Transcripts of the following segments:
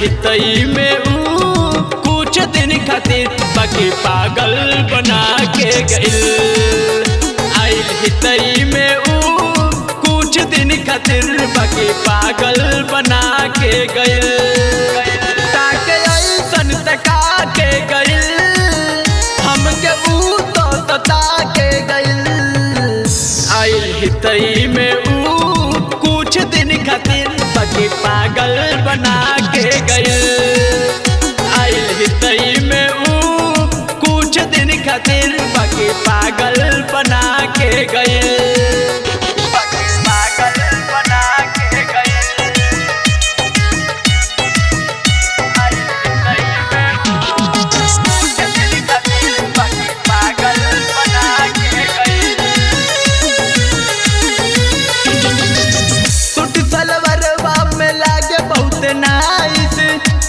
हितई में कुछ दिन खातिर बाकी पागल बना के गइल। आइल हितई में कुछ दिन खातिर बाकी पागल बना के गइल। ताके ऐसन तका के गइल हमके तो तता के गइल। आइल हितई में कुछ दिन खातिर बाकी पागल बना के गइल। आइल हितई में कुछ दिन खातिर बाकी पागल बना के गइल। पागल बना के गइल। आइल हितई में कुछ दिन खातिर बाकी पागल बना के गइल। सूट सलवारवा में लागे बहुत नाइस,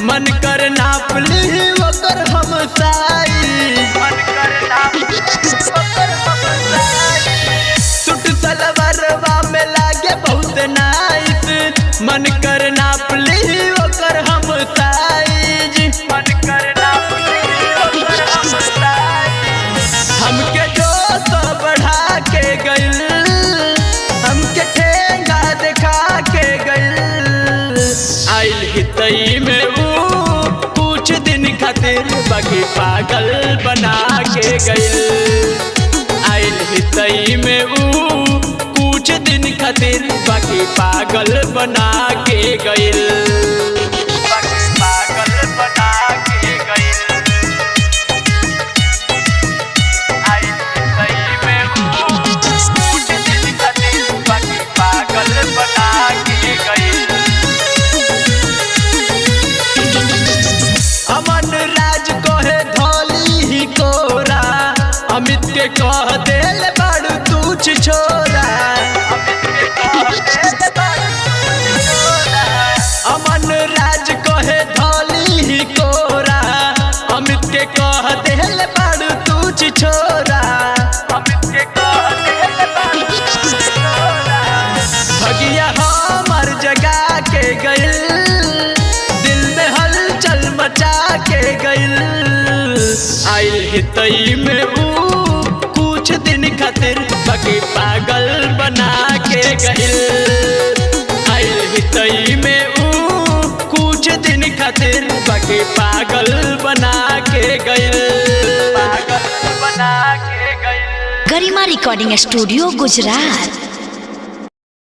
मन कर नाप ली ओकर हम साइज। मन कर नाप ओकर हम साइज। सूट सलवारवा में लागे बहुत नाइस, मन कर नाप ली ओकर हम साइज। मन कर नाप ली ओकर हम साइज। हमके जोश बढ़ा के गइल, हमके ठेंगा दिखा के गइल। आइल हितई में कुछ दिन खातिर बाकी पागल बना के गइल। आइल हितई में कुछ दिन खातिर बाकी पागल बना के गइल। पागल बना के गइल। आइल हितई में कुछ दिन खातिर बाकी पागल बना के गइल। अमन राज कहे धोली ही कोरा, अमित के कह देल बड़ तूछ छोरा। अमन राज कहे धोली ही कोरा, अमित के कह देल बड़ तूछ छोरा। अमित के कह देल बड़ तूछ छोरा। भगिया हमर जगा के गइल, मचा के गइल। आइल हितई में कुछ दिन खातिर बाकी पागल बना के गइल। आइल हितई में कुछ दिन खातिर बाकी पागल बना के गइल। पागल बना के गइल। गरिमा रिकॉर्डिंग स्टूडियो गुजरात।